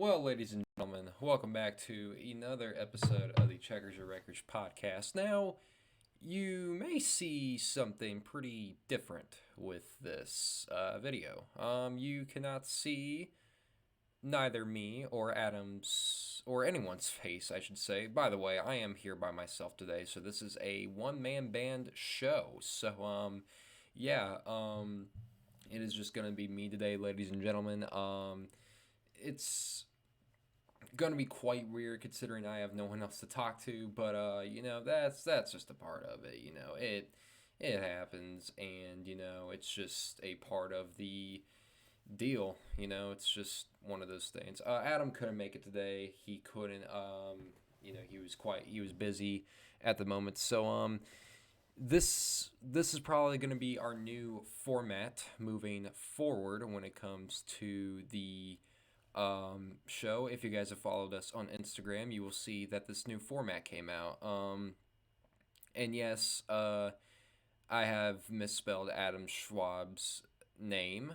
Well, ladies and gentlemen, welcome back to another episode of the Checkers or Records podcast. Now, you may see something pretty different with this video. You cannot see neither me or Adam's or anyone's face, I should say. By the way, I am here by myself today, so this is a one-man band show. It is just going to be me today, ladies and gentlemen. It's going to be quite weird considering I have no one else to talk to, but that's just a part of it. It happens, and it's just a part of the deal. It's just one of those things. Adam couldn't make it today. He couldn't. He was busy at the moment. So this is probably going to be our new format moving forward when it comes to the show. If you guys have followed us on Instagram, you will see that this new format came out. And yes, I have misspelled Adam Schwab's name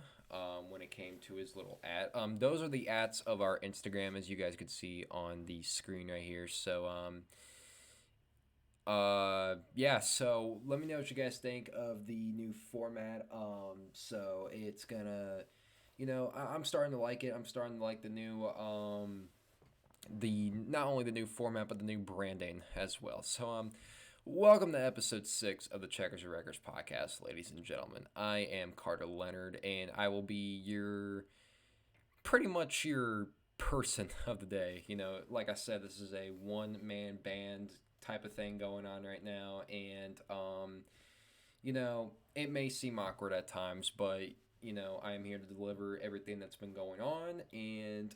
when it came to his little at. Those are the ats of our Instagram, as you guys could see on the screen right here. So so let me know what you guys think of the new format. So it's gonna, I'm starting to like it. I'm starting to like the new, not only the new format, but the new branding as well. So, welcome to episode 6 of the Checkers or Records podcast, ladies and gentlemen. I am Carter Leonard, and I will be pretty much your person of the day. Like I said, this is a one-man band type of thing going on right now, and, it may seem awkward at times, but I am here to deliver everything that's been going on. And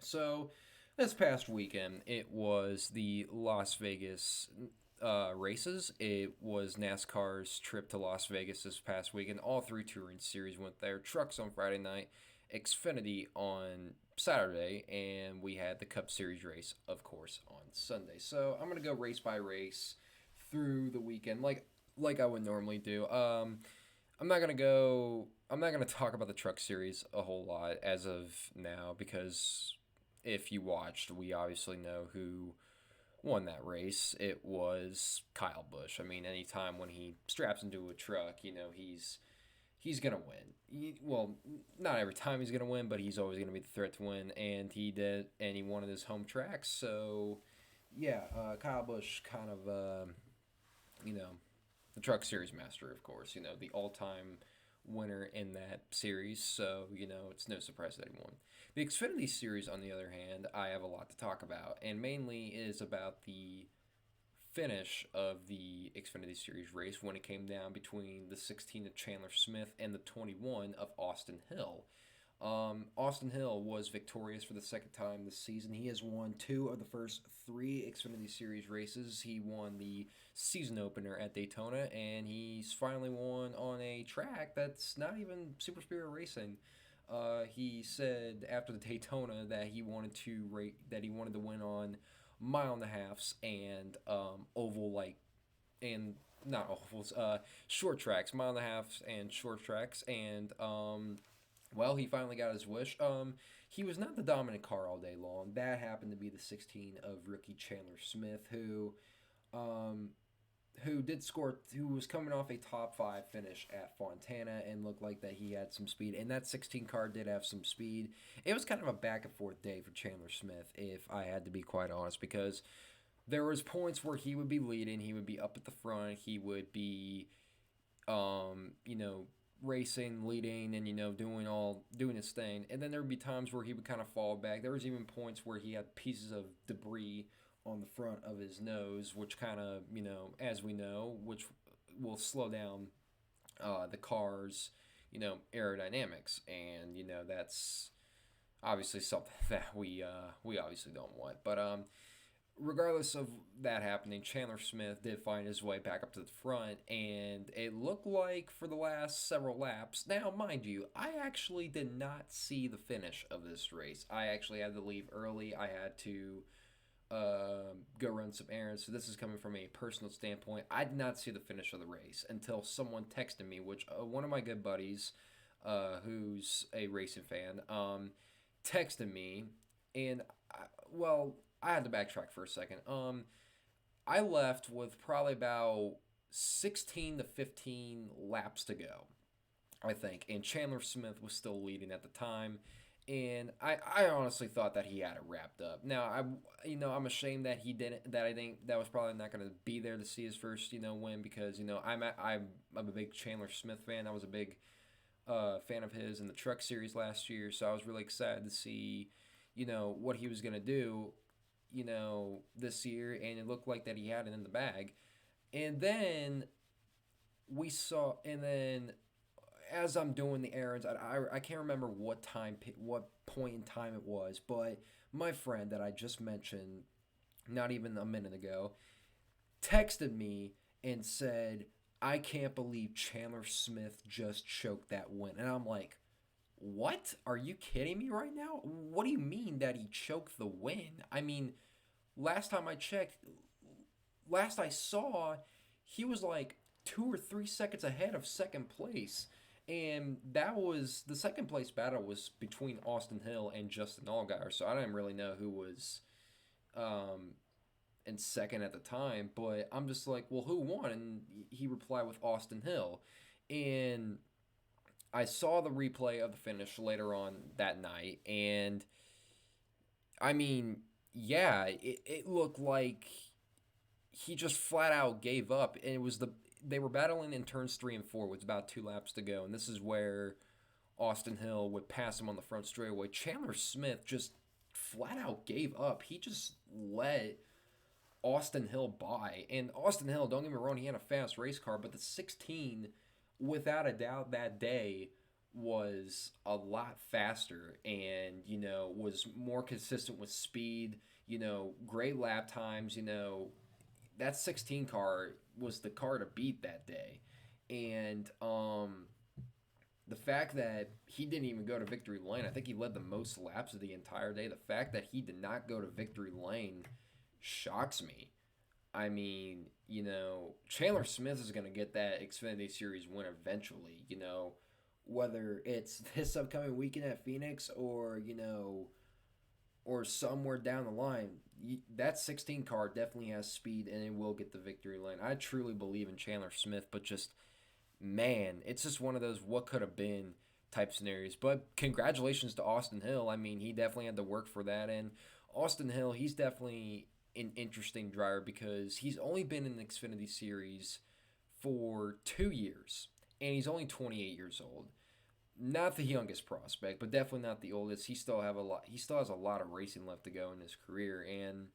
so this past weekend, it was the Las Vegas races. It was NASCAR's trip to Las Vegas this past weekend. All 3 touring series went there. Trucks on Friday night, Xfinity on Saturday, and we had the Cup Series race, of course, on Sunday. So I'm gonna go race by race through the weekend, like I would normally do. I'm not gonna talk about the Truck Series a whole lot as of now, because if you watched, we obviously know who won that race. It was Kyle Busch. I mean, anytime when he straps into a truck, he's gonna win. Well, not every time he's gonna win, but he's always gonna be the threat to win, and he did, and he won at his home track. So, yeah, Kyle Busch kind of, the Truck Series master, of course, the all-time winner in that series, so, it's no surprise to anyone. The Xfinity Series, on the other hand, I have a lot to talk about, and mainly is about the finish of the Xfinity Series race when it came down between the 16 of Chandler Smith and the 21 of Austin Hill. Austin Hill was victorious for the second time this season. He has won 2 of the first 3 Xfinity Series races. He won the season opener at Daytona, and he's finally won on a track that's not even Super Speedway racing. He said after the Daytona that he wanted to win on mile and a halves and short tracks, mile and a halves and short tracks, and well, he finally got his wish. He was not the dominant car all day long. That happened to be the 16 of rookie Chandler Smith, who was coming off a top 5 finish at Fontana and looked like that he had some speed. And that 16 car did have some speed. It was kind of a back and forth day for Chandler Smith, if I had to be quite honest, because there was points where he would be leading, he would be up at the front, he would be, racing, leading, and doing his thing, and then there would be times where he would kind of fall back. There was even points where he had pieces of debris on the front of his nose, which kind of, as we know, which will slow down the car's, aerodynamics, and that's obviously something that we obviously don't want. But regardless of that happening, Chandler Smith did find his way back up to the front, and it looked like for the last several laps. Now, mind you, I actually did not see the finish of this race. I actually had to leave early. I had to go run some errands. So this is coming from a personal standpoint. I did not see the finish of the race until someone texted me, which one of my good buddies, who's a racing fan, texted me, and well, I had to backtrack for a second. I left with probably about 16 to 15 laps to go, I think, and Chandler Smith was still leading at the time. And I honestly thought that he had it wrapped up. Now I'm ashamed that he didn't. That I think that was probably not going to be there to see his first win, because I'm a big Chandler Smith fan. I was a big fan of his in the Truck Series last year, so I was really excited to see what he was going to do this year, and it looked like that he had it in the bag. And then and then as I'm doing the errands, I can't remember what point in time it was, but my friend that I just mentioned not even a minute ago texted me and said, "I can't believe Chandler Smith just choked that win." And I'm like, "What? Are you kidding me right now? What do you mean that he choked the win? I mean, last time I checked, last I saw, he was like 2 or 3 seconds ahead of second place." And that was the second place battle was between Austin Hill and Justin Allgaier. So I didn't really know who was um, in second at the time. But I'm just like, well, who won? And he replied with Austin Hill. And I saw the replay of the finish later on that night. And I mean, yeah, it looked like he just flat out gave up. And they were battling in turns 3 and 4 with about 2 laps to go. And this is where Austin Hill would pass him on the front straightaway. Chandler Smith just flat out gave up. He just let Austin Hill by. And Austin Hill, don't get me wrong, he had a fast race car, but the 16, without a doubt, that day was a lot faster and, was more consistent with speed, great lap times, that 16 car was the car to beat that day. And the fact that he didn't even go to victory lane, I think he led the most laps of the entire day. The fact that he did not go to victory lane shocks me. I mean, Chandler Smith is going to get that Xfinity Series win eventually, whether it's this upcoming weekend at Phoenix or somewhere down the line. That 16 car definitely has speed and it will get the victory lane. I truly believe in Chandler Smith, but just, man, it's just one of those what could have been type scenarios. But congratulations to Austin Hill. I mean, he definitely had to work for that. And Austin Hill, he's definitely an interesting driver because he's only been in the Xfinity Series for 2 years, and he's only 28 years old. Not the youngest prospect, but definitely not the oldest. He still has a lot of racing left to go in his career, and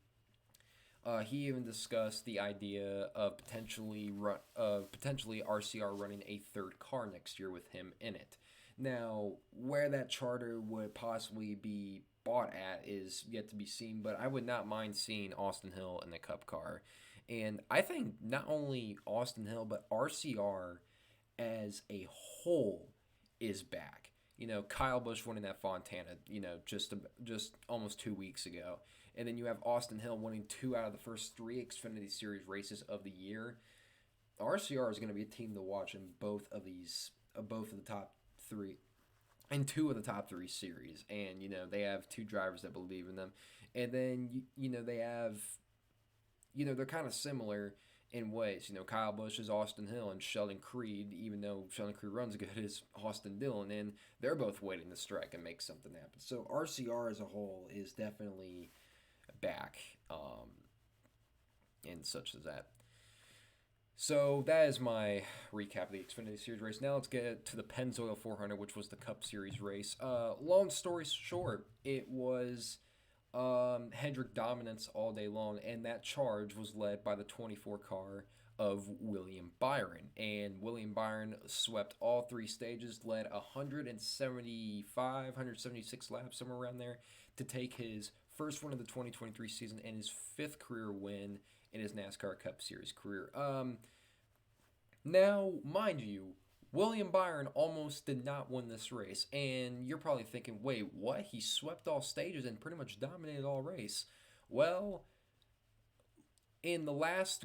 he even discussed the idea of potentially RCR running a third car next year with him in it. Now, where that charter would possibly be bought at is yet to be seen, but I would not mind seeing Austin Hill in the Cup car. And I think not only Austin Hill, but RCR as a whole is back. Kyle Busch winning that Fontana, just almost 2 weeks ago. And then you have Austin Hill winning 2 out of the first 3 Xfinity Series races of the year. RCR is going to be a team to watch in both of the top 3 and 2 of the top 3 series. And, they have 2 drivers that believe in them. And then, they have, they're kind of similar in ways. Kyle Busch is Austin Hill and Sheldon Creed, even though Sheldon Creed runs good, is Austin Dillon. And they're both waiting to strike and make something happen. So RCR as a whole is definitely back, and such as that. So that is my recap of the Xfinity Series race. Now let's get to the Pennzoil 400, which was the Cup Series race. Long story short, it was Hendrick dominance all day long, and that charge was led by the 24 car of William Byron. And William Byron swept all 3 stages, led 176 laps, somewhere around there, to take his first win of the 2023 season and his 5th career win in his NASCAR Cup Series career. Now, mind you, William Byron almost did not win this race, and you're probably thinking, wait, what? He swept all stages and pretty much dominated all race. Well, in the last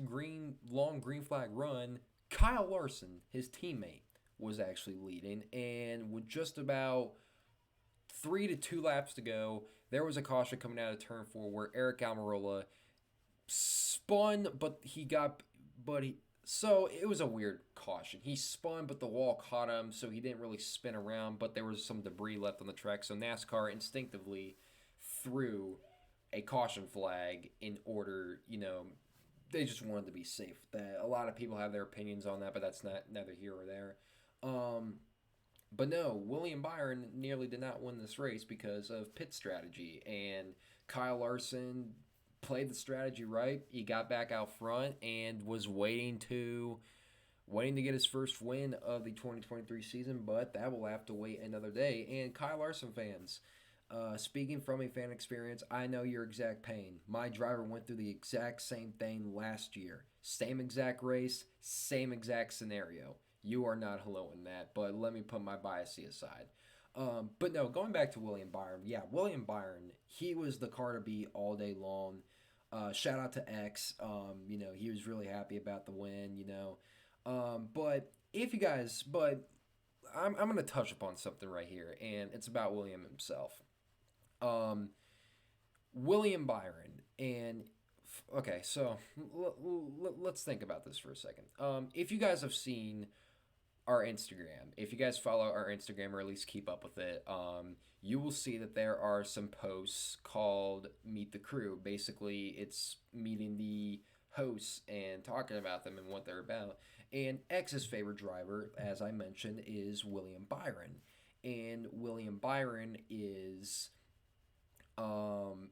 long green flag run, Kyle Larson, his teammate, was actually leading, and with just about 3 to 2 laps to go. There was a caution coming out of turn 4 where Eric Almirola spun, so it was a weird caution. He spun, but the wall caught him, so he didn't really spin around, but there was some debris left on the track, so NASCAR instinctively threw a caution flag in order, they just wanted to be safe. That a lot of people have their opinions on that, but that's neither here or there. But no, William Byron nearly did not win this race because of pit strategy, and Kyle Larson played the strategy right. He got back out front and was waiting to get his first win of the 2023 season, but that will have to wait another day. And Kyle Larson fans, speaking from a fan experience, I know your exact pain. My driver went through the exact same thing last year. Same exact race, same exact scenario. You are not hello in that, but let me put my biases aside. But no, going back to William Byron. Yeah, William Byron, he was the car to beat all day long. Shout out to X. He was really happy about the win, but I'm going to touch upon something right here, and it's about William himself. William Byron, and okay, so let's think about this for a second. If you guys have seen our Instagram, if you guys follow our Instagram or at least keep up with it, you will see that there are some posts called Meet the Crew. Basically, it's meeting the hosts and talking about them and what they're about. And X's favorite driver, as I mentioned, is William Byron. And William Byron is,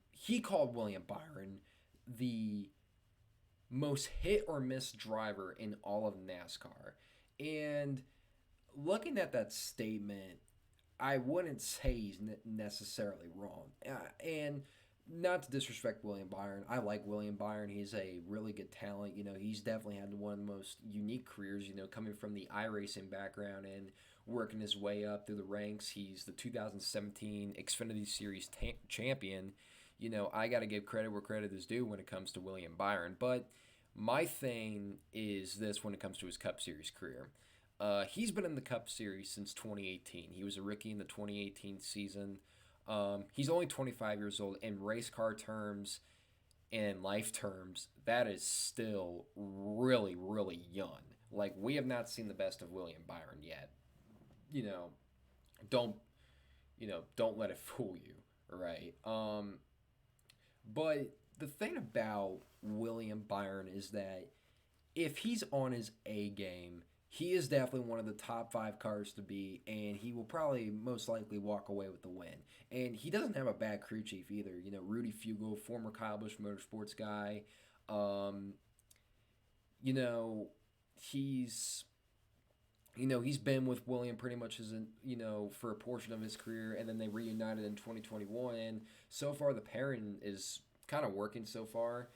he called William Byron the most hit or miss driver in all of NASCAR. And looking at that statement, I wouldn't say he's necessarily wrong. And not to disrespect William Byron, I like William Byron. He's a really good talent. He's definitely had one of the most unique careers, coming from the iRacing background and working his way up through the ranks. He's the 2017 Xfinity Series champion. I got to give credit where credit is due when it comes to William Byron. But my thing is this when it comes to his Cup Series career. He's been in the Cup Series since 2018. He was a rookie in the 2018 season. He's only 25 years old. In race car terms and life terms, that is still really, really young. Like, we have not seen the best of William Byron yet. Don't let it fool you, right? But the thing about William Byron is that if he's on his A game, he is definitely one of the top 5 cars to beat, and he will probably most likely walk away with the win. And he doesn't have a bad crew chief either. Rudy Fugle, former Kyle Busch Motorsports guy. He's been with William pretty much for a portion of his career, and then they reunited in 2021. And so far, the pairing is kind of working so far.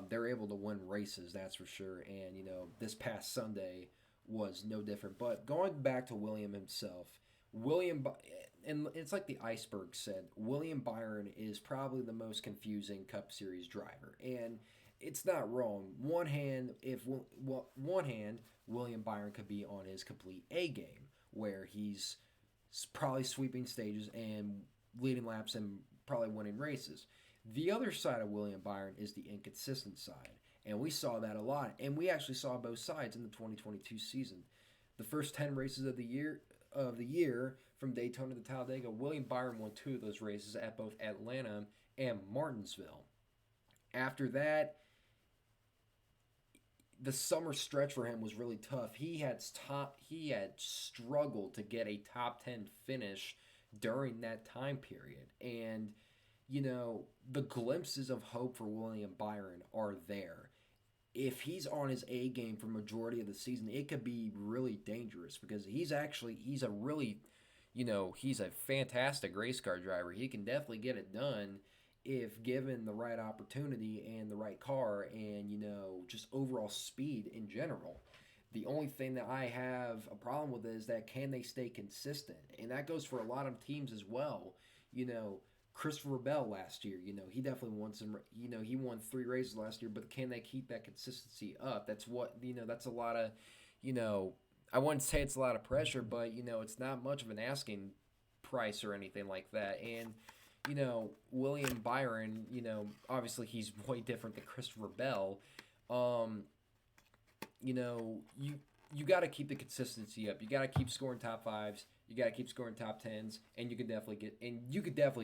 They're able to win races, that's for sure. And, this past Sunday was no different. But going back to William himself, and it's like the iceberg said, William Byron is probably the most confusing Cup Series driver. And it's not wrong. One hand, William Byron could be on his complete A game, where he's probably sweeping stages and leading laps and probably winning races. The other side of William Byron is the inconsistent side. And we saw that a lot. And we actually saw both sides in the 2022 season. The first 10 races of the year from Daytona to Talladega, William Byron won 2 of those races at both Atlanta and Martinsville. After that, the summer stretch for him was really tough. He had struggled to get a top 10 finish during that time period. And the glimpses of hope for William Byron are there. If he's on his A game for majority of the season, it could be really dangerous because he's a fantastic race car driver. He can definitely get it done if given the right opportunity and the right car and, just overall speed in general. The only thing that I have a problem with is that can they stay consistent? And that goes for a lot of teams as well. Christopher Bell last year, he definitely won some, he won 3 races last year, but can they keep that consistency up? That's what, that's a lot of, I wouldn't say it's a lot of pressure, but, it's not much of an asking price or anything like that. And William Byron, obviously he's way different than Christopher Bell. Um, you got to keep the consistency up. You got to keep scoring top fives. You got to keep scoring top tens, and you could definitely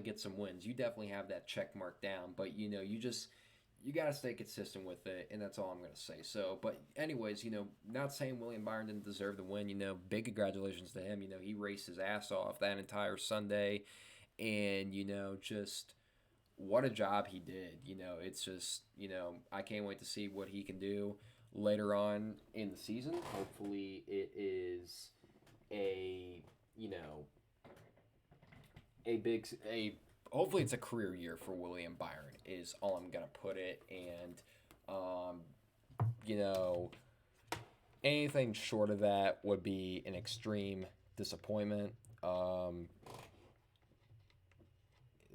get some wins. You definitely have that check mark down, but you got to stay consistent with it, and that's all I'm going to say. So, but anyways, not saying William Byron didn't deserve the win. Big congratulations to him. He raced his ass off that entire Sunday, and just what a job he did. It's just I can't wait to see what he can do later on in the season. Hopefully, it is a a big a hopefully it's a career year for William Byron is all I'm gonna put it. And you know anything short of that would be an extreme disappointment.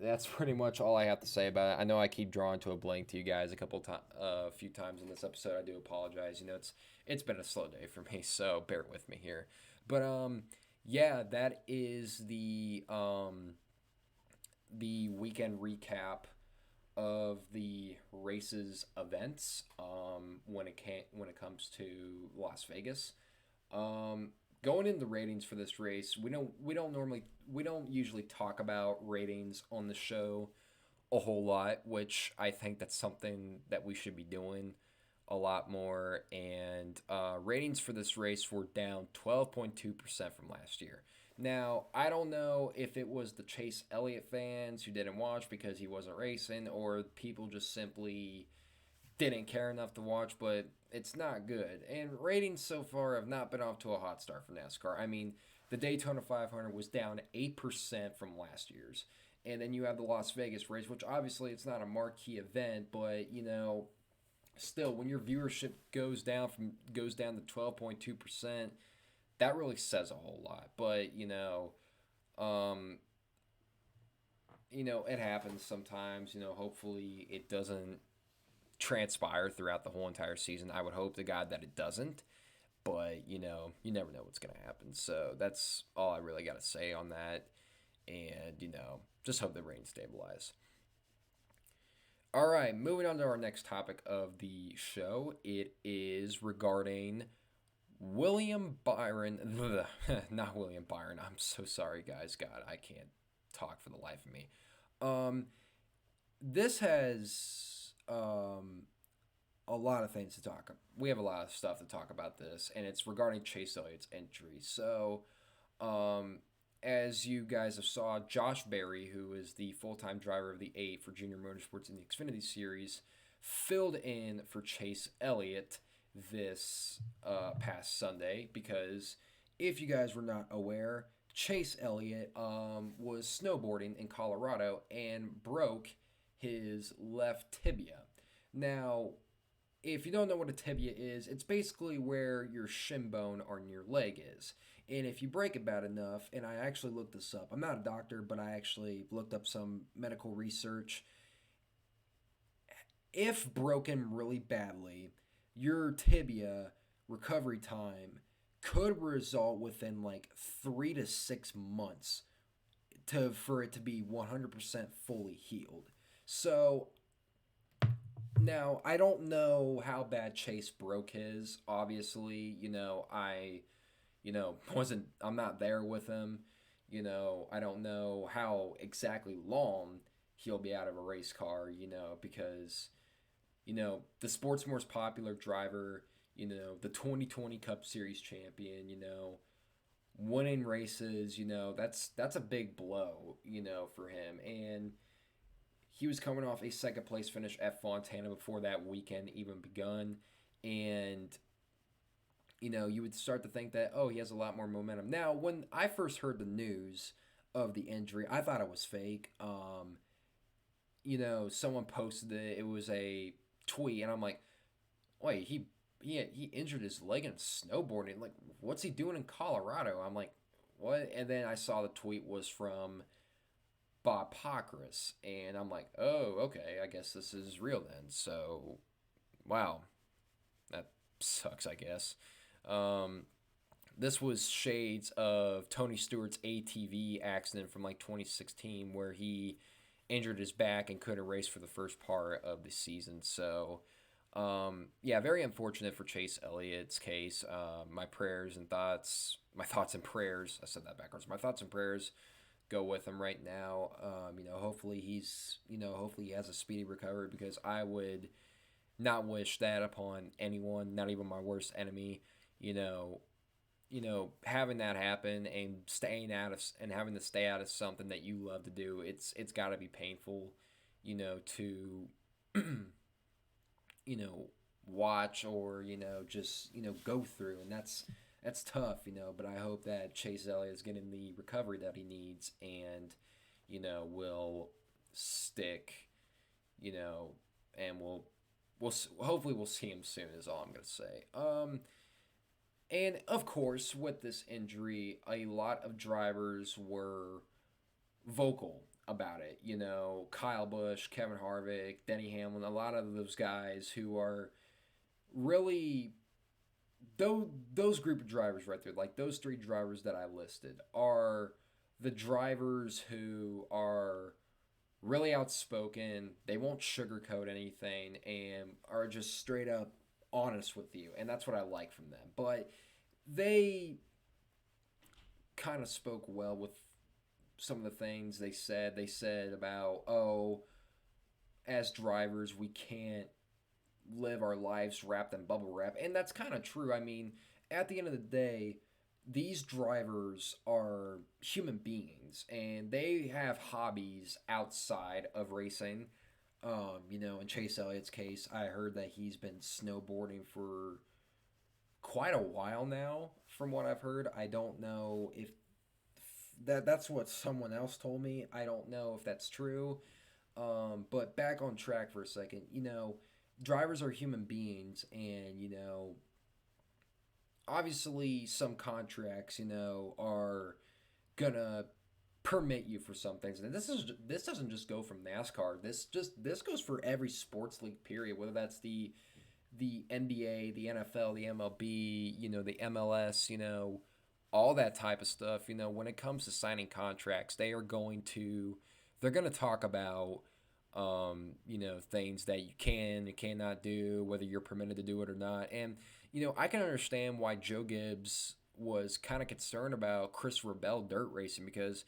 That's pretty much all I have to say about it. I know I keep drawing to a blank to you guys a few times in this episode. I do apologize. It's been a slow day for me, so bear with me here. But yeah, that is the weekend recap of the races events when it comes to Las Vegas. Going into the ratings for this race, we don't usually talk about ratings on the show a whole lot, which I think that's something that we should be doing a lot more. And ratings for this race were down 12.2% from last year. Now, I don't know if it was the Chase Elliott fans who didn't watch because he wasn't racing, or people just simply didn't care enough to watch, but it's not good. And ratings so far have not been off to a hot start for NASCAR. I mean, the Daytona 500 was down 8% from last year's. And then you have the Las Vegas race, which obviously it's not a marquee event, but still, when your viewership goes down to 12.2%, that really says a whole lot. But it happens sometimes. Hopefully it doesn't transpire throughout the whole entire season. I would hope to God that it doesn't, but you never know what's going to happen. So that's all I really got to say on that. And just hope the rain stabilize. All right, moving on to our next topic of the show. It is regarding William Byron. Not William Byron. I'm so sorry, guys. God, I can't talk for the life of me. This has a lot of things to talk about. We have a lot of stuff to talk about this, and it's regarding Chase Elliott's entry. So, as you guys have saw, Josh Berry, who is the full-time driver of the 8 for Junior Motorsports in the Xfinity Series, filled in for Chase Elliott this past Sunday, because if you guys were not aware, Chase Elliott was snowboarding in Colorado and broke his left tibia. Now, if you don't know what a tibia is, it's basically where your shin bone on your leg is. And if you break it bad enough, and I actually looked this up, I'm not a doctor, but I actually looked up some medical research. If broken really badly, your tibia recovery time could result within like 3 to 6 months for it to be 100% fully healed. So now I don't know how bad Chase broke his. Obviously, I'm not there with him. I don't know how exactly long he'll be out of a race car, because the sport's most popular driver, the 2020 Cup Series champion, winning races, that's a big blow, for him. And he was coming off a second place finish at Fontana before that weekend even begun. And, you would start to think that, he has a lot more momentum. Now, when I first heard the news of the injury, I thought it was fake. Someone posted it. It was a tweet, and I'm like, wait, he injured his leg in snowboarding. Like, what's he doing in Colorado? I'm like, what? And then I saw the tweet was from Bob Pockrass, and I'm like, oh, okay, I guess this is real then. So, wow, that sucks, I guess. This was shades of Tony Stewart's ATV accident from like 2016, where he injured his back and couldn't race for the first part of the season. So, yeah, very unfortunate for Chase Elliott's case. My thoughts and prayers. I said that backwards. My thoughts and prayers go with him right now. Hopefully he has a speedy recovery, because I would not wish that upon anyone, not even my worst enemy. You know, having that happen and staying out of and having to stay out of something that you love to do, it's got to be painful, to watch, or just go through, and that's tough, but I hope that Chase Elliott is getting the recovery that he needs, and will stick, and hopefully we'll see him soon, is all I'm gonna say. And of course, with this injury, a lot of drivers were vocal about it. Kyle Busch, Kevin Harvick, Denny Hamlin, a lot of those guys who are really those group of drivers right there, like those three drivers that I listed, are the drivers who are really outspoken. They won't sugarcoat anything and are just straight up honest with you, and that's what I like from them. But they kind of spoke well with some of the things they said. They said about, as drivers, we can't live our lives wrapped in bubble wrap. And that's kind of true. I mean, at the end of the day, these drivers are human beings, and they have hobbies outside of racing. In Chase Elliott's case, I heard that he's been snowboarding for quite a while now, from what I've heard. I don't know if that's what someone else told me. I don't know if that's true. But back on track for a second, drivers are human beings, and, obviously some contracts, are gonna permit you for some things. And this doesn't just go from NASCAR. This goes for every sports league, period, whether that's the NBA, the NFL, the MLB, the MLS, all that type of stuff. When it comes to signing contracts, they're going to talk about things that you can and cannot do, whether you're permitted to do it or not. And I can understand why Joe Gibbs was kind of concerned about Christopher Bell dirt racing, because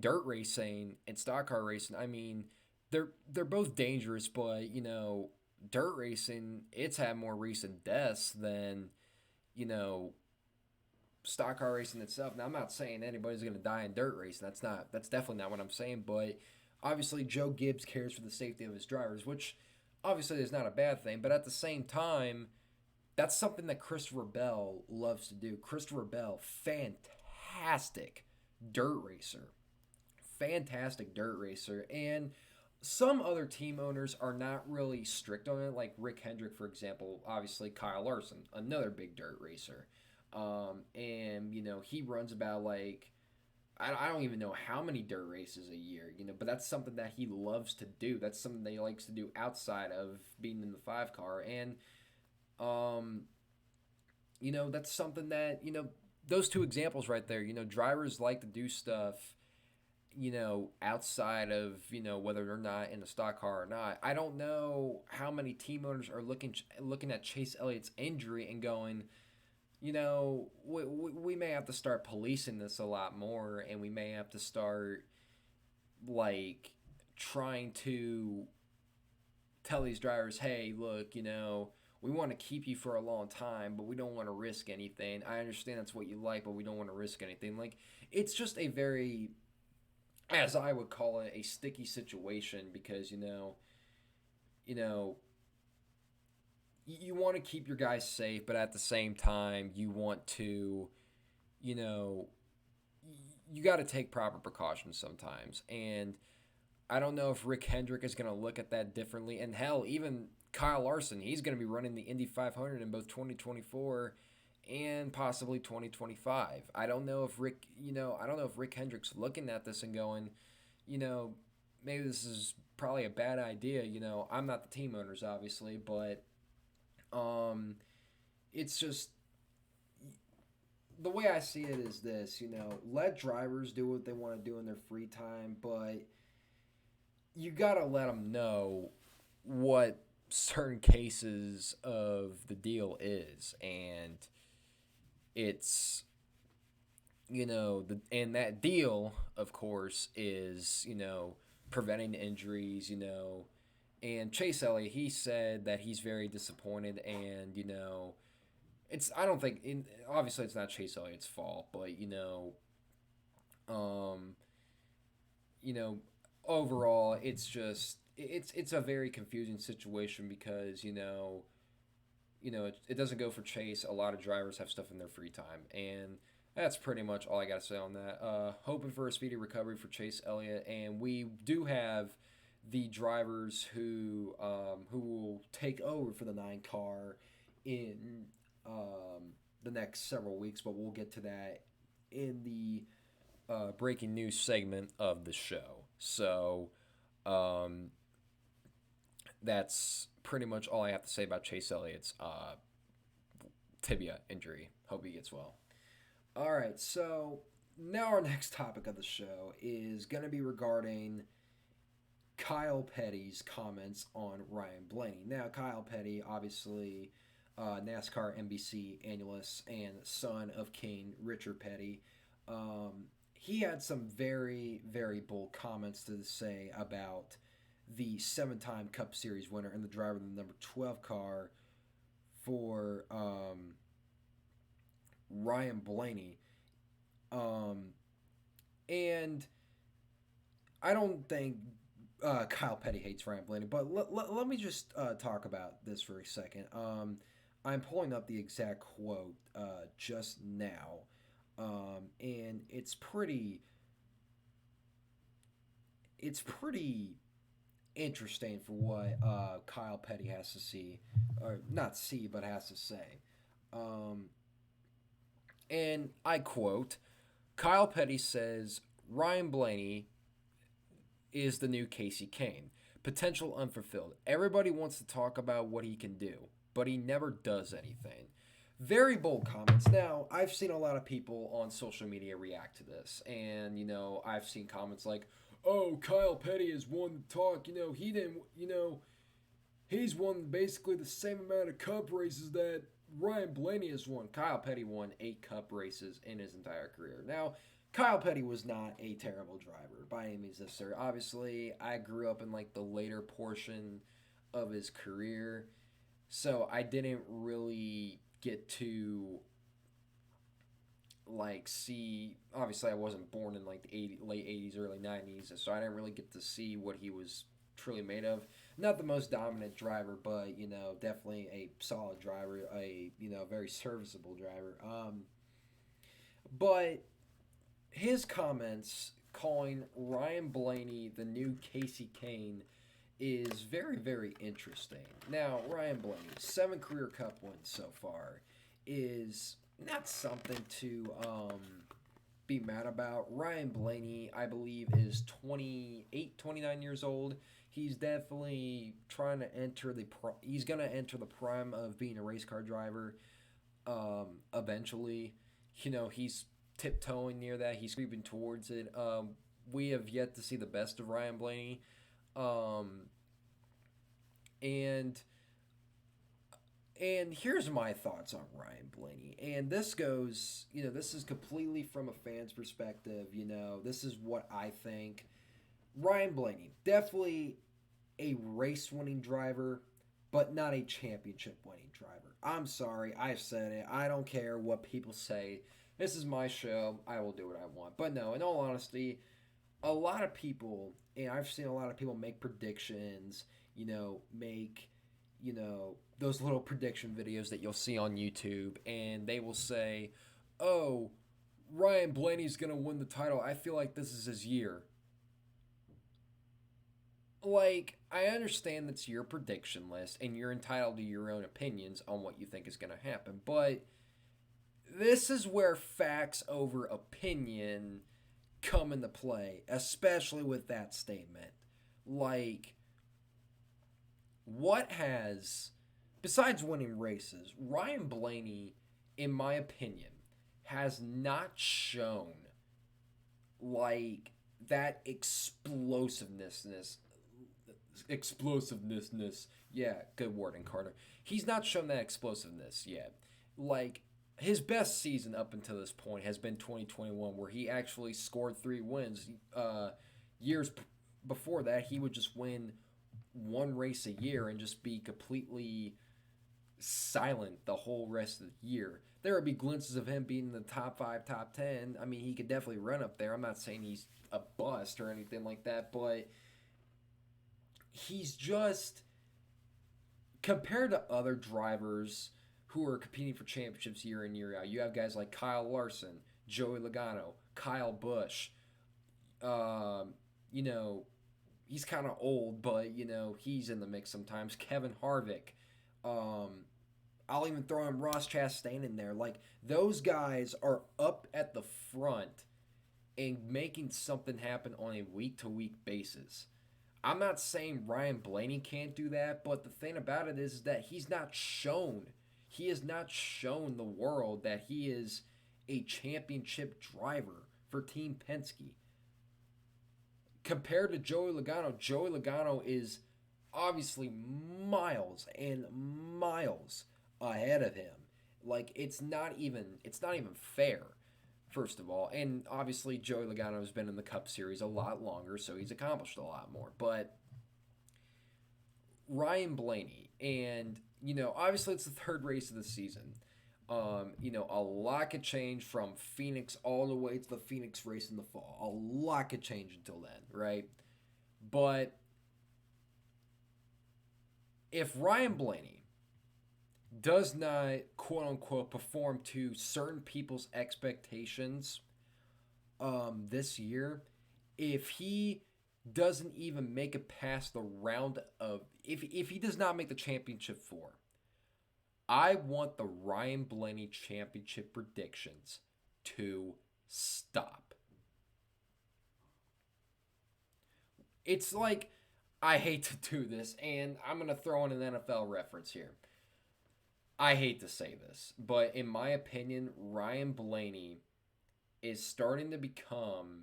dirt racing and stock car racing, they're both dangerous, but dirt racing, it's had more recent deaths than stock car racing itself. Now, I'm not saying anybody's going to die in dirt racing. That's definitely not what I'm saying. But obviously, Joe Gibbs cares for the safety of his drivers, which obviously is not a bad thing. But at the same time, that's something that Christopher Bell loves to do. Christopher Bell, fantastic dirt racer. Fantastic dirt racer. And some other team owners are not really strict on it, like Rick Hendrick, for example. Obviously, Kyle Larson, another big dirt racer. And, he runs about, like, I don't even know how many dirt races a year, but that's something that he loves to do. That's something that he likes to do outside of being in the 5 car. And, that's something that, those two examples right there, drivers like to do stuff, outside of, whether they're not in a stock car or not. I don't know how many team owners are looking at Chase Elliott's injury and going, we may have to start policing this a lot more, and we may have to start, like, trying to tell these drivers, hey, look, we want to keep you for a long time, but we don't want to risk anything. I understand that's what you like, but we don't want to risk anything. Like, it's just a very, as I would call it, a sticky situation, because, you want to keep your guys safe, but at the same time, you want to, you got to take proper precautions sometimes. And I don't know if Rick Hendrick is going to look at that differently. And hell, even Kyle Larson, he's going to be running the Indy 500 in both 2024 and possibly 2025. I don't know if Rick Hendrick's looking at this and going, maybe this is probably a bad idea. I'm not the team owners, obviously, but it's just, the way I see it is this, let drivers do what they want to do in their free time, but you got to let them know what certain cases of the deal is. And it's, and that deal, of course, is, preventing injuries, and Chase Elliott, he said that he's very disappointed, and it's I don't think obviously it's not Chase Elliott's fault, but um, you know, overall it's just it's a very confusing situation because it doesn't go for Chase. A lot of drivers have stuff in their free time, and that's pretty much all I got to say on that. Hoping for a speedy recovery for Chase Elliott, and we do have the drivers who will take over for the 9 car in the next several weeks, but we'll get to that in the breaking news segment of the show. So um, that's pretty much all I have to say about Chase Elliott's tibia injury. Hope he gets well. All right, so now our next topic of the show is going to be regarding Kyle Petty's comments on Ryan Blaney. Now, Kyle Petty, obviously NASCAR NBC analyst and son of King Richard Petty, he had some very, very bold comments to say about the 7-time Cup Series winner and the driver of the number 12 car for Ryan Blaney. And I don't think Kyle Petty hates Ryan Blaney, but let me just talk about this for a second. I'm pulling up the exact quote just now, and it's pretty interesting for what Kyle Petty has to see, or not see, but has to say. And I quote, Kyle Petty says, Ryan Blaney is the new Casey Kane. Potential unfulfilled. Everybody wants to talk about what he can do, but he never does anything. Very bold comments. Now, I've seen a lot of people on social media react to this, and, I've seen comments like, oh, Kyle Petty has won the talk, he didn't, he's won basically the same amount of Cup races that Ryan Blaney has won. Kyle Petty won 8 Cup races in his entire career. Now, Kyle Petty was not a terrible driver by any means necessary. Obviously, I grew up in the later portion of his career, so I didn't really get to see. Obviously, I wasn't born in the late 80s, early 90s, so I didn't really get to see what he was truly made of. Not the most dominant driver, but definitely a solid driver, a very serviceable driver. But his comments calling Ryan Blaney the new Casey Kane is very, very interesting. Now, Ryan Blaney, 7 career Cup wins so far, is not something to be mad about. Ryan Blaney, I believe, is 28, 29 years old. He's definitely trying to enter he's going to enter the prime of being a race car driver eventually. He's tiptoeing near that. He's creeping towards it. We have yet to see the best of Ryan Blaney. And here's my thoughts on Ryan Blaney. And this goes, this is completely from a fan's perspective. This is what I think. Ryan Blaney, definitely a race-winning driver, but not a championship-winning driver. I'm sorry, I've said it. I don't care what people say. This is my show. I will do what I want. But no, in all honesty, a lot of people, and I've seen a lot of people make predictions, those little prediction videos that you'll see on YouTube, and they will say, oh, Ryan Blaney's going to win the title. I feel like this is his year. I understand that's your prediction list, and you're entitled to your own opinions on what you think is going to happen, but this is where facts over opinion come into play, especially with that statement. What has, besides winning races, Ryan Blaney, in my opinion, has not shown like that explosiveness. Yeah, good wording, Carter. He's not shown that explosiveness yet. Like his best season up until this point has been 2021, where he actually scored 3 wins. Years before that, he would just win one race a year and just be completely silent the whole rest of the year. There would be glimpses of him being in the top 5, top 10. I mean, he could definitely run up there. I'm not saying he's a bust or anything like that, but he's just, compared to other drivers who are competing for championships year in, year out, you have guys like Kyle Larson, Joey Logano, Kyle Busch. You know, he's kind of old, but, he's in the mix sometimes. Kevin Harvick. I'll even throw in Ross Chastain in there. Like, those guys are up at the front and making something happen on a week-to-week basis. I'm not saying Ryan Blaney can't do that, but the thing about it is that he has not shown the world that he is a championship driver for Team Penske. Compared to Joey Logano is obviously miles and miles ahead of him. Like, it's not even fair, first of all. And obviously Joey Logano has been in the Cup Series a lot longer, so he's accomplished a lot more. But Ryan Blaney, and obviously it's the third race of the season. A lot could change from Phoenix all the way to the Phoenix race in the fall. A lot could change until then, right? But if Ryan Blaney does not, quote unquote, perform to certain people's expectations this year, if he doesn't even make it past the round of, if he does not make the championship 4, I want the Ryan Blaney championship predictions to stop. It's like, I hate to do this, and I'm going to throw in an NFL reference here. I hate to say this, but in my opinion, Ryan Blaney is starting to become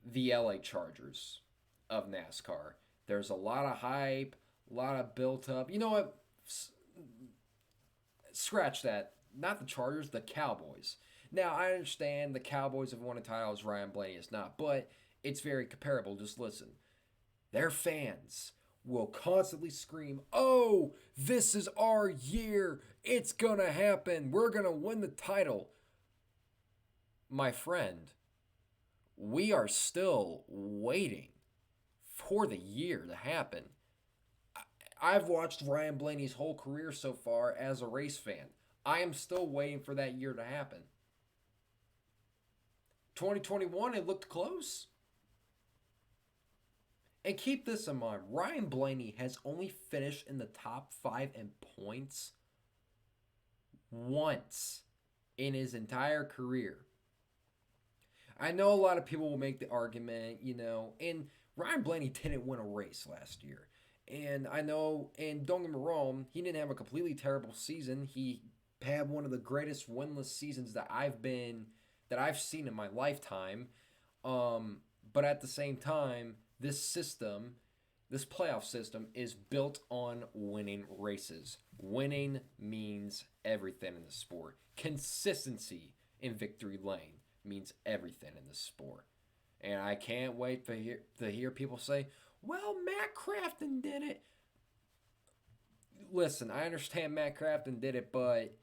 the LA Chargers of NASCAR. There's a lot of hype, a lot of built up. You know what? Scratch that. Not the Chargers, the Cowboys. Now, I understand the Cowboys have won a title as Ryan Blaney is not, but it's very comparable. Just listen. Their fans will constantly scream, "Oh, this is our year. It's going to happen. We're going to win the title." My friend, we are still waiting for the year to happen. I've watched Ryan Blaney's whole career so far as a race fan. I am still waiting for that year to happen. 2021, it looked close. And keep this in mind, Ryan Blaney has only finished in the top 5 in points once in his entire career. I know a lot of people will make the argument, and Ryan Blaney didn't win a race last year. And I know, and don't get me wrong, he didn't have a completely terrible season. He had one of the greatest winless seasons that I've seen in my lifetime. But at the same time, this playoff system is built on winning races. Winning means everything in the sport. Consistency in victory lane means everything in the sport. And I can't wait to hear people say, "Well, Matt Crafton did it." Listen, I understand Matt Crafton did it, but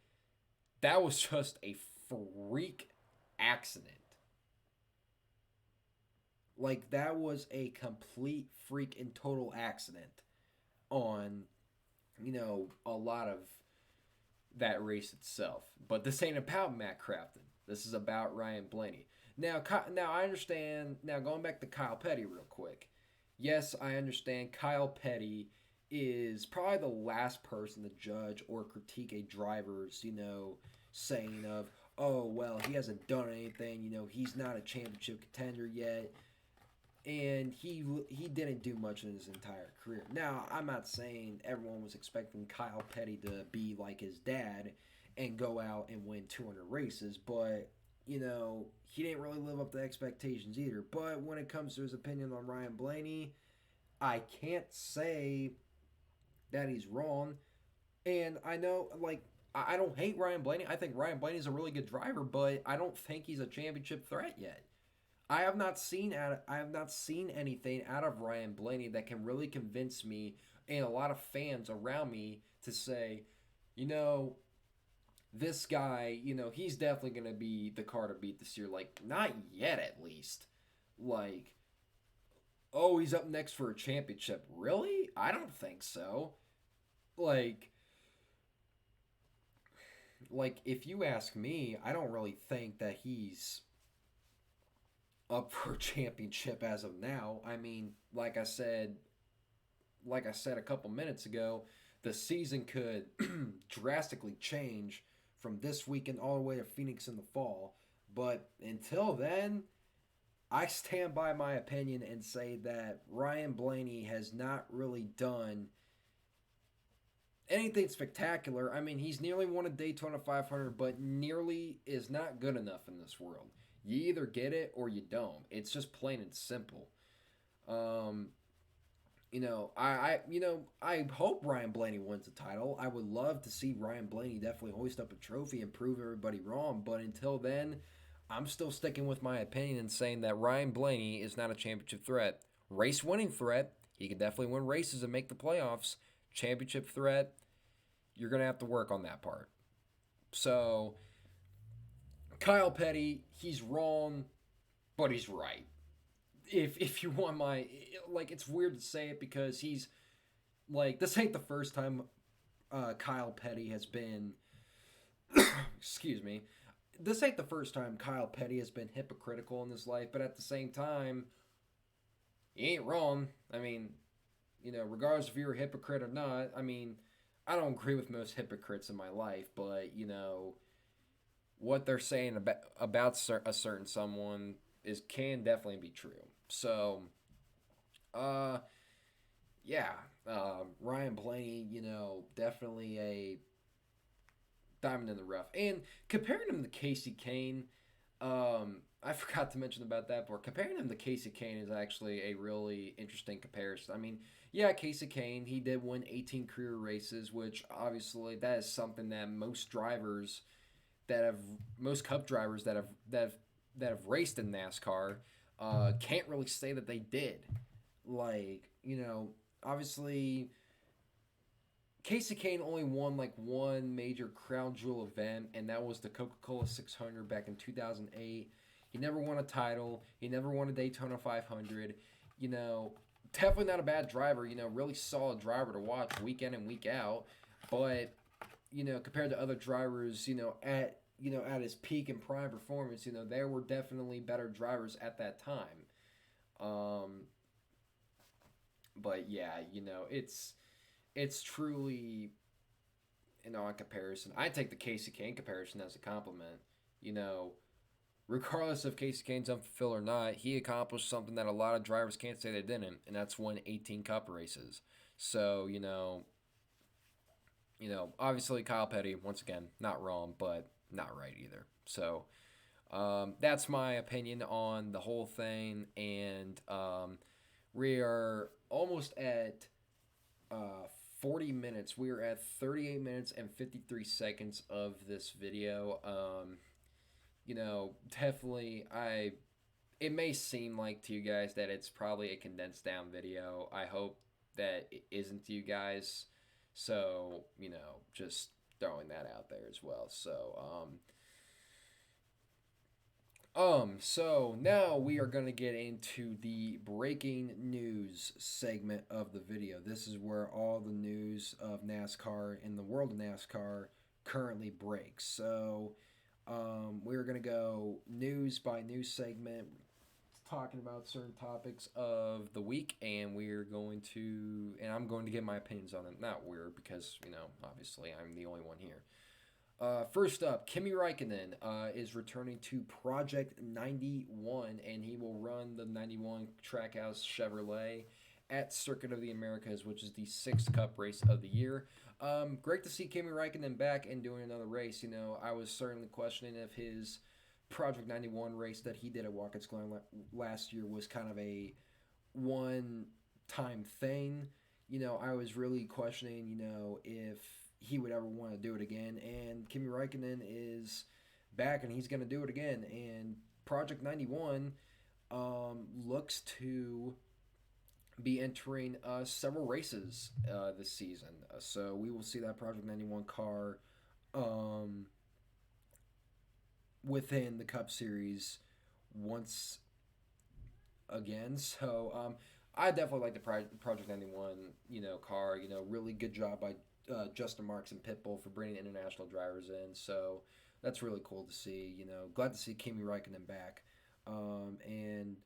that was just a freak accident. Like, that was a complete freak and total accident on, a lot of that race itself. But this ain't about Matt Crafton. This is about Ryan Blaney. Now I understand. Now, going back to Kyle Petty real quick. Yes, I understand Kyle Petty is probably the last person to judge or critique a driver's, saying of, "Oh, well, he hasn't done anything. He's not a championship contender yet." And he didn't do much in his entire career. Now, I'm not saying everyone was expecting Kyle Petty to be like his dad and go out and win 200 races. But, he didn't really live up to expectations either. But when it comes to his opinion on Ryan Blaney, I can't say that he's wrong. And I know, like, I don't hate Ryan Blaney. I think Ryan Blaney is a really good driver, but I don't think he's a championship threat yet. I have not seen anything out of Ryan Blaney that can really convince me and a lot of fans around me to say, you know, this guy, he's definitely going to be the car to beat this year. Like, not yet, at least. Like, oh, he's up next for a championship. Really? I don't think so. Like, if you ask me, I don't really think that he's up for a championship as of now. I mean, like I said a couple minutes ago, the season could drastically change from this weekend all the way to Phoenix in the fall. But until then, I stand by my opinion and say that Ryan Blaney has not really done anything spectacular. I mean, he's nearly won a Daytona 500, but nearly is not good enough in this world. You either get it or you don't. It's just plain and simple. Um, I hope Ryan Blaney wins the title. I would love to see Ryan Blaney definitely hoist up a trophy and prove everybody wrong. But until then, I'm still sticking with my opinion and saying that Ryan Blaney is not a championship threat. Race winning threat. He can definitely win races and make the playoffs. Championship threat. You're gonna have to work on that part. So Kyle Petty, he's wrong, but he's right. If you want my, like, it's weird to say it because he's like, this ain't the first time Kyle Petty has been excuse me, this ain't the first time Kyle Petty has been hypocritical in his life, but at the same time, he ain't wrong. I mean, regardless if you're a hypocrite or not, I mean, I don't agree with most hypocrites in my life, but what they're saying about a certain someone can definitely be true. So, uh, yeah, Ryan Blaney, definitely a diamond in the rough. And comparing him to Casey Kane, I forgot to mention about that, but comparing him to Casey Kane is actually a really interesting comparison. I mean, yeah, Casey Kane, he did win 18 career races, which obviously that is something that most Cup drivers that have raced in NASCAR can't really say that they did. Like, obviously Casey Kane only won like one major crown jewel event, and that was the Coca-Cola 600 back in 2008. He never won a title. He never won a Daytona 500. Definitely not a bad driver. Really solid driver to watch week in and week out. But compared to other drivers, at his peak and prime performance, there were definitely better drivers at that time. Um, but yeah, it's truly a comparison. I take the Casey Kane comparison as a compliment. You know, Regardless if Casey Kane's unfulfilled or not, he accomplished something that a lot of drivers can't say they didn't, and that's win 18 Cup races. So obviously Kyle Petty once again not wrong, but not right either. So that's my opinion on the whole thing, and we are almost at 40 minutes. We are at 38 minutes and 53 seconds of this video. Definitely, it may seem like to you guys that it's probably a condensed down video. I hope that it isn't to you guys. So, just throwing that out there as well. So now we are going to get into the breaking news segment of the video. This is where all the news of NASCAR in the world of NASCAR currently breaks. So, we're going to go news by news segment, talking about certain topics of the week, and I'm going to give my opinions on it. Not weird, because, obviously I'm the only one here. First up, Kimi Räikkönen is returning to Project 91, and he will run the 91 Trackhouse Chevrolet at Circuit of the Americas, which is the sixth Cup race of the year. Great to see Kimi Räikkönen back and doing another race. I was certainly questioning if his Project 91 race that he did at Watkins Glen last year was kind of a one-time thing. I was really questioning, if he would ever want to do it again. And Kimi Räikkönen is back, and he's going to do it again. And Project 91 looks to be entering several races this season. So we will see that Project 91 car within the Cup Series once again. So I definitely like the Project 91, car. Really good job by Justin Marks and Pitbull for bringing international drivers in. So that's really cool to see. Glad to see Kimi Räikkönen back. And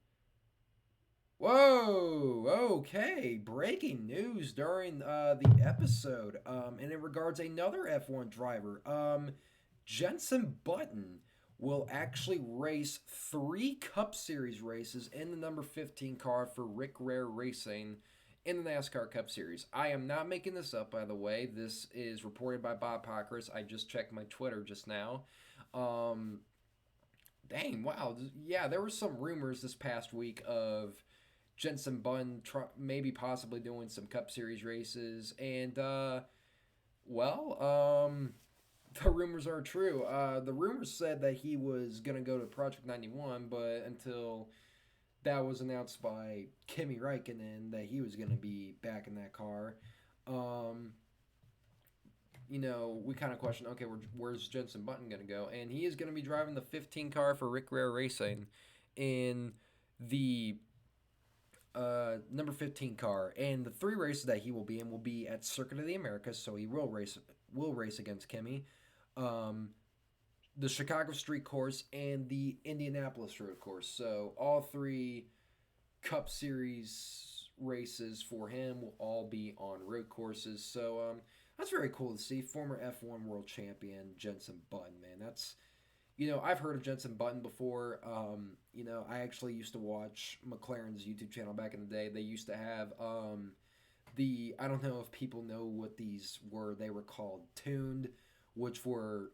whoa, okay, breaking news during the episode. And it regards another F1 driver. Jenson Button will actually race 3 Cup Series races in the number 15 car for Rick Rare Racing in the NASCAR Cup Series. I am not making this up, by the way. This is reported by Bob Pockrass. I just checked my Twitter just now. Dang, wow. Yeah, there were some rumors this past week of Jenson Button maybe possibly doing some Cup Series races. And, the rumors are true. The rumors said that he was going to go to Project 91, but until that was announced by Kimi Räikkönen that he was going to be back in that car, we kind of questioned, okay, where's Jenson Button going to go? And he is going to be driving the 15 car for Rick Rare Racing in the number 15 car. And the 3 races that he will be in will be at Circuit of the Americas, so he will race against Kimi. The Chicago Street Course and the Indianapolis Road Course. So all 3 Cup Series races for him will all be on road courses. So that's very cool to see. Former F1 world champion Jenson Button, man. That's, I've heard of Jenson Button before. I actually used to watch McLaren's YouTube channel back in the day. They used to have I don't know if people know what these were. They were called Tuned, which were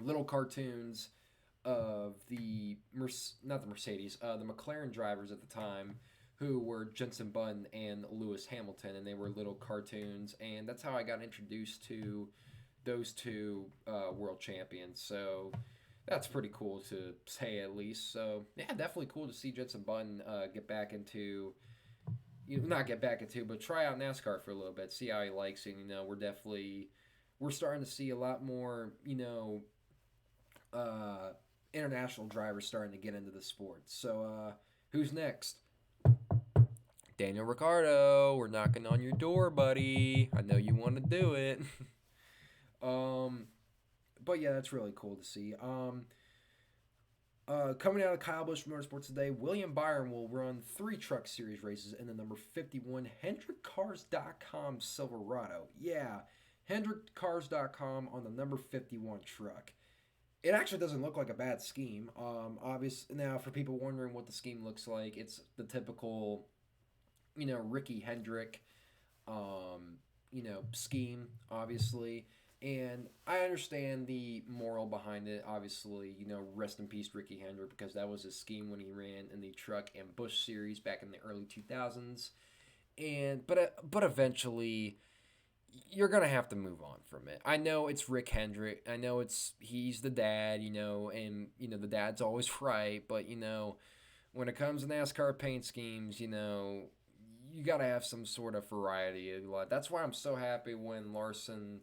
little cartoons of not the Mercedes, the McLaren drivers at the time, who were Jenson Button and Lewis Hamilton, and they were little cartoons, and that's how I got introduced to those 2 world champions. So that's pretty cool to say, at least. So yeah, definitely cool to see Jenson Button get back into, not get back into, but try out NASCAR for a little bit, see how he likes it. We're starting to see a lot more, international drivers starting to get into the sport. So, who's next? Daniel Ricciardo, we're knocking on your door, buddy. I know you want to do it. But yeah, that's really cool to see. Coming out of Kyle Busch Motorsports today, William Byron will run 3 Truck Series races in the number 51 HendrickCars.com Silverado. Yeah, HendrickCars.com on the number 51 truck. It actually doesn't look like a bad scheme. Now, for people wondering what the scheme looks like, it's the typical, Ricky Hendrick, scheme, obviously. And I understand the moral behind it. Obviously, rest in peace, Ricky Hendrick, because that was his scheme when he ran in the Truck and Busch series back in the early 2000s. But eventually, you're gonna have to move on from it. I know it's Rick Hendrick. I know he's the dad, and the dad's always right. But when it comes to NASCAR paint schemes, you gotta have some sort of variety. That's why I'm so happy when Larson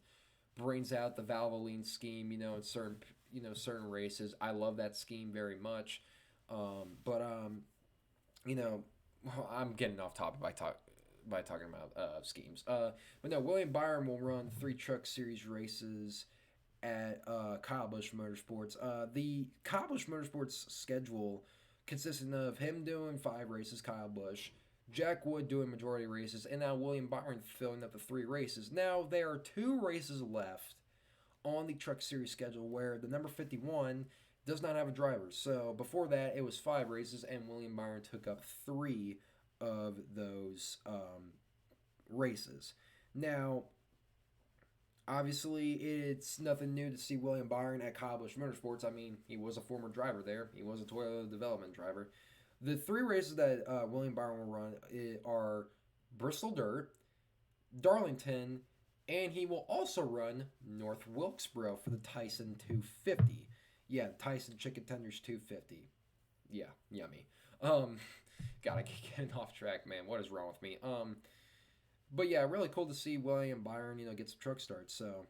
brings out the Valvoline scheme, in certain races. I love that scheme very much. I'm getting off topic by talking about schemes. But no, William Byron will run 3 Truck Series races at Kyle Busch Motorsports. The Kyle Busch Motorsports schedule consisting of him doing 5 races, Kyle Busch, Jack Wood doing majority races, and now William Byron filling up the 3 races. Now, there are 2 races left on the Truck Series schedule where the number 51 does not have a driver. So before that, it was 5 races, and William Byron took up 3 of those races. Now, obviously, it's nothing new to see William Byron at Kyle Busch Motorsports. I mean, he was a former driver there. He was a Toyota development driver. The three races that William Byron will run are Bristol Dirt, Darlington, and he will also run North Wilkesboro for the Tyson 250. Yeah, Tyson Chicken Tenders 250. Yeah, yummy. God, I keep getting off track, man. What is wrong with me? But yeah, really cool to see William Byron, get some truck starts. So,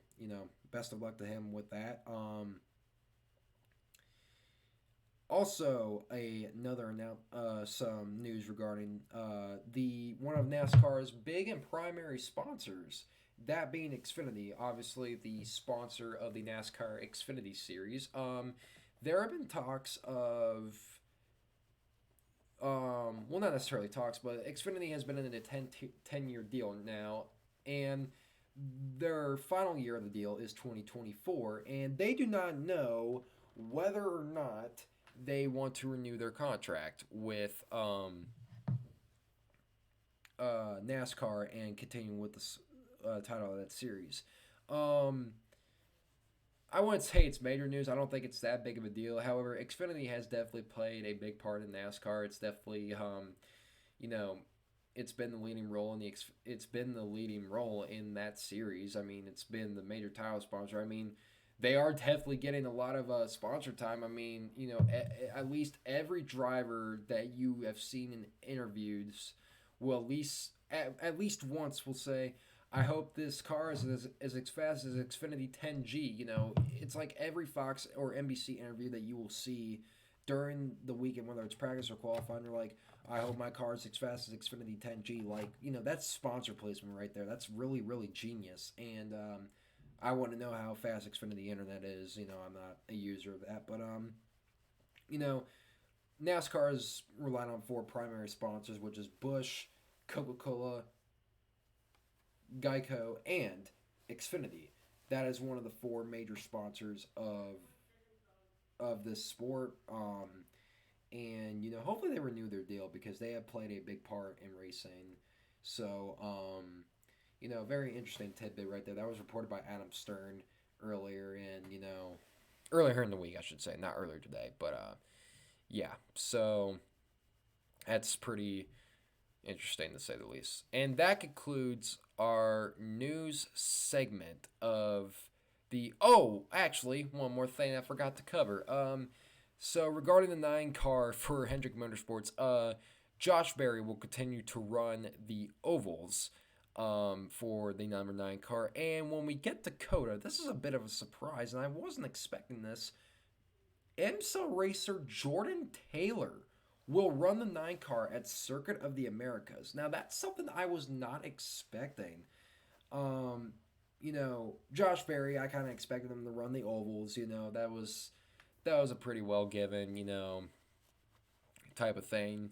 best of luck to him with that. Also, some news regarding the one of NASCAR's big and primary sponsors, that being Xfinity, obviously the sponsor of the NASCAR Xfinity Series. There have been talks of, well, not necessarily talks, but Xfinity has been in a 10-year deal now, and their final year of the deal is 2024, and they do not know whether or not they want to renew their contract with NASCAR and continue with the title of that series. I wouldn't say it's major news. I don't think it's that big of a deal. However, Xfinity has definitely played a big part in NASCAR. It's definitely, it's been the leading role in that series. I mean, it's been the major title sponsor. I mean, they are definitely getting a lot of sponsor time. I mean, at least every driver that you have seen in interviews will at least once will say, I hope this car is as fast as Xfinity 10G. It's like every Fox or NBC interview that you will see during the weekend, whether it's practice or qualifying. They're like, I hope my car is as fast as Xfinity 10G. Like, that's sponsor placement right there. That's really, really genius. And I want to know how fast Xfinity Internet is. I'm not a user of that. But, NASCAR is relying on 4 primary sponsors, which is Busch, Coca-Cola, Geico, and Xfinity. That is one of the 4 major sponsors of this sport. And hopefully they renew their deal because they have played a big part in racing. So, very interesting tidbit right there. That was reported by Adam Stern earlier in the week, I should say, not earlier today. But yeah, so that's pretty interesting to say the least. And that concludes our news segment of the... Oh, actually, one more thing I forgot to cover. So regarding the 9 car for Hendrick Motorsports, Josh Berry will continue to run the ovals for the number 9 car. And when we get to COTA, this is a bit of a surprise, and I wasn't expecting this. IMSA racer Jordan Taylor will run the 9 car at Circuit of the Americas. Now, that's something I was not expecting. Josh Berry, I kind of expected him to run the ovals. That was a pretty well given, type of thing.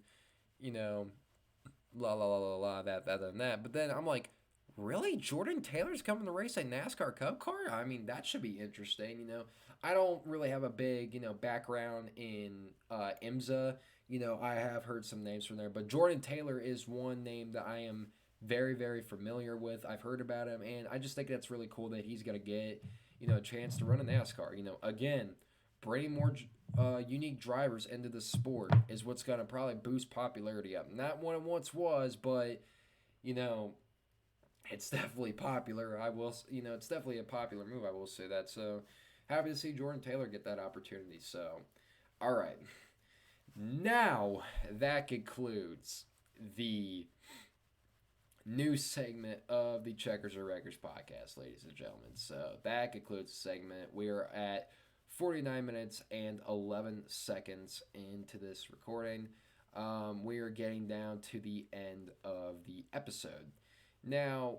La la la la la, that and that. But then I'm like, really? Jordan Taylor's coming to race a NASCAR Cup car? I mean, that should be interesting. I don't really have a big, background in IMSA. I have heard some names from there, but Jordan Taylor is one name that I am very, very familiar with. I've heard about him, and I just think that's really cool that he's going to get, a chance to run a NASCAR. Again, bringing more unique drivers into the sport is what's going to probably boost popularity up. Not what it once was, but, it's definitely popular. It's definitely a popular move, I will say that. So, happy to see Jordan Taylor get that opportunity. So, all right. Now, that concludes the new segment of the Checkers or Wreckers podcast, ladies and gentlemen. So, that concludes the segment. We are at 49 minutes and 11 seconds into this recording. We are getting down to the end of the episode. Now,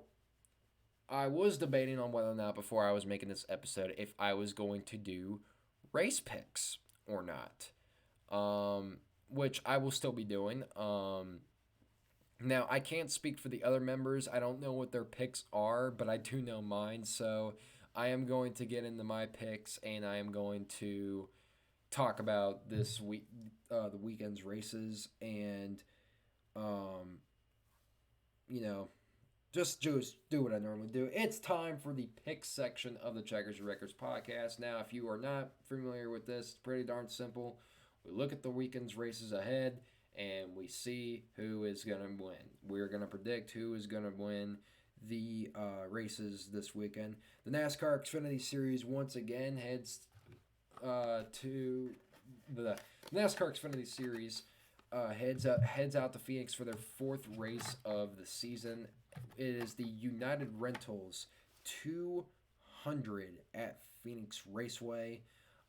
I was debating on whether or not before I was making this episode if I was going to do race picks or not, which I will still be doing. Now, I can't speak for the other members. I don't know what their picks are, but I do know mine. So I am going to get into my picks, and I am going to talk about this week, the weekend's races, and Um, you know, just do what I normally do. It's time for the pick section of the Checkers and Records podcast. Now, if you are not familiar with this, it's pretty darn simple. We look at the weekend's races ahead and we see who is going to win. We're going to predict who is going to win the races this weekend. The NASCAR Xfinity Series once again heads to the NASCAR Xfinity Series heads out to Phoenix for their fourth race of the season. It is the United Rentals 200 at Phoenix Raceway.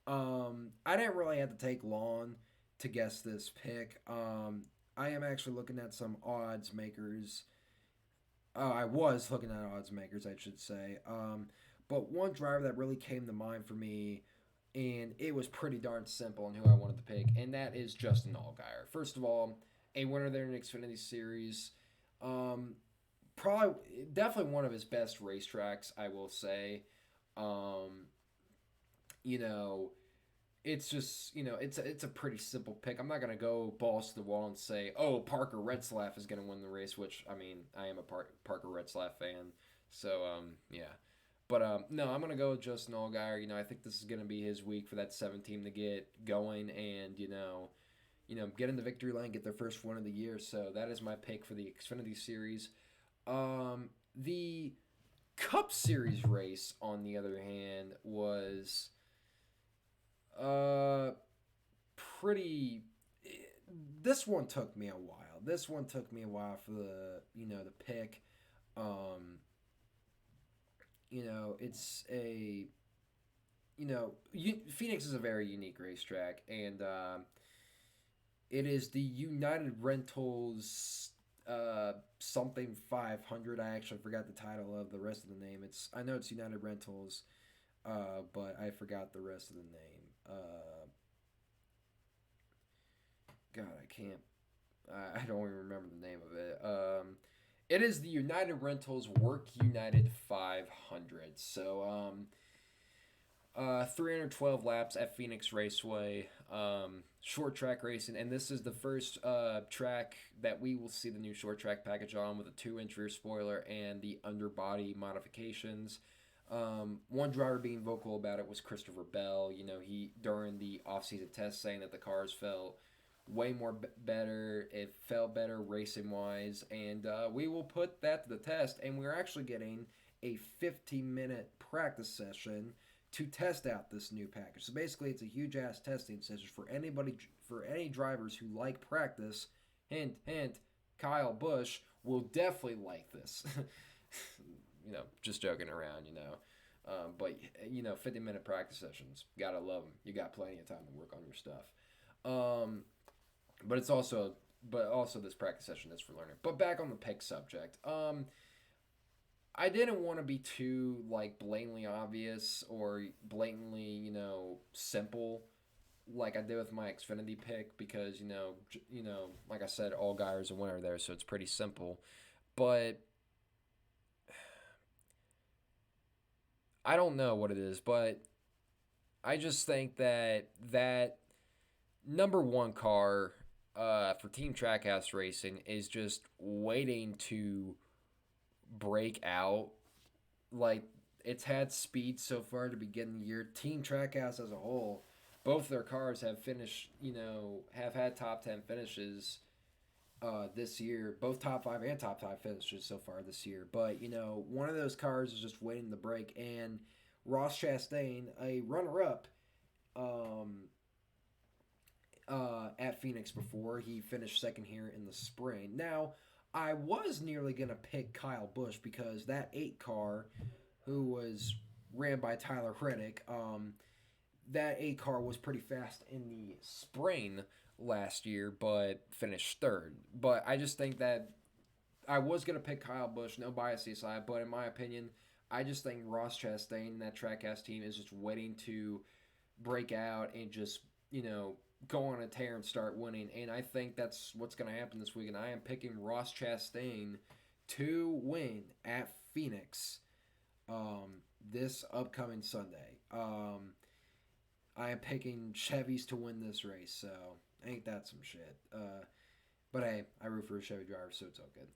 I didn't really have to take long to guess this pick. I am actually looking at some odds makers. I was looking at odds makers, I should say. But one driver that really came to mind for me, and it was pretty darn simple on who I wanted to pick, and that is Justin Allgaier. First of all, a winner there in the Xfinity Series. Probably, definitely one of his best racetracks, I will say. You know, it's just, it's a pretty simple pick. I'm not going to go balls to the wall and say, oh, Parker Retzlaff is going to win the race, which, I mean, I am a Parker Retzlaff fan. So, yeah. But, no, I'm going to go with Justin Allgaier. I think this is going to be his week for that 7 team to get going and, get in the victory lane, get their first win of the year. So that is my pick for the Xfinity Series. The Cup Series race, on the other hand, was pretty. This one took me a while. For the pick. It's a. Phoenix is a very unique racetrack, and it is the United Rentals something 500. I actually forgot the title of the rest of the name. I know it's United Rentals, but I forgot the rest of the name. God, I can't. I don't even remember the name of it. It is the United Rentals Work United 500. So, 312 laps at Phoenix Raceway, short track racing, and this is the first track that we will see the new short track package on with a 2-inch rear spoiler and the underbody modifications. One driver being vocal about it was Christopher Bell. He during the off-season test saying that the cars felt way more better. It felt better racing wise, and we will put that to the test. And we're actually getting a 15-minute practice session to test out this new package. So basically, it's a huge ass testing session for any drivers who like practice. Hint, hint. Kyle Busch will definitely like this. Just joking around. But 50-minute practice sessions, gotta love them. You got plenty of time to work on your stuff. But it's also this practice session is for learning. But back on the pick subject. I didn't want to be too blatantly obvious or blatantly, simple like I did with my Xfinity pick because, like I said, Allgaier's a winner there, so it's pretty simple. But I don't know what it is, but I just think that number one car for Team Trackhouse Racing is just waiting to break out. It's had speed so far to begin the year. Team Trackhouse as a whole, both their cars have finished, have had top 10 finishes this year. Both top 5 and top 5 finishes so far this year. But, one of those cars is just waiting to break. And Ross Chastain, a runner-up at Phoenix before, he finished second here in the spring. Now, I was nearly going to pick Kyle Busch because that 8 car, who was ran by Tyler Reddick, that 8 car was pretty fast in the spring last year, but finished third. But I just think that I was going to pick Kyle Busch, no bias aside, but in my opinion, I just think Ross Chastain and that Trackhouse team is just waiting to break out and just, go on a tear and start winning. And I think that's what's going to happen this week. And I am picking Ross Chastain to win at Phoenix this upcoming Sunday. I am picking Chevys to win this race, so ain't that some shit. But hey, I root for a Chevy driver, so it's all good.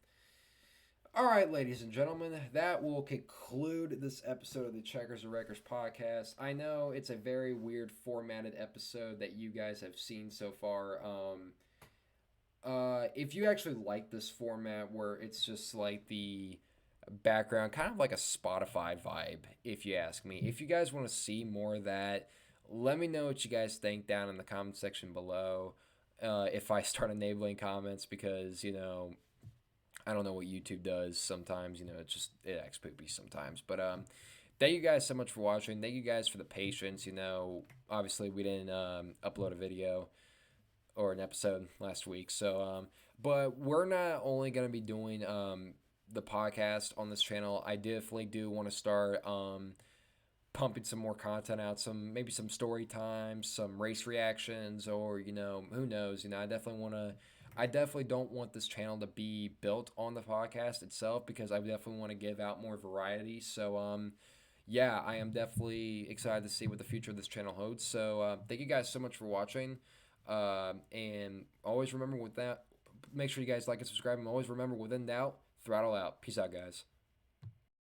All right, ladies and gentlemen, that will conclude this episode of the Checkers and Wreckers podcast. I know it's a very weird formatted episode that you guys have seen so far. If you actually like this format where it's just like the background, kind of like a Spotify vibe, if you ask me. If you guys want to see more of that, let me know what you guys think down in the comment section below. If I start enabling comments, because I don't know what YouTube does sometimes. It acts poopy sometimes. But thank you guys so much for watching. Thank you guys for the patience. Obviously we didn't upload a video or an episode last week. So, but we're not only gonna be doing the podcast on this channel. I definitely do want to start pumping some more content out, maybe some story times, some race reactions, or who knows. I definitely don't want this channel to be built on the podcast itself, because I definitely want to give out more variety. So yeah, I am definitely excited to see what the future of this channel holds. So thank you guys so much for watching, and always remember, with that, make sure you guys like and subscribe, and always remember, within doubt, throttle out. Peace out, guys.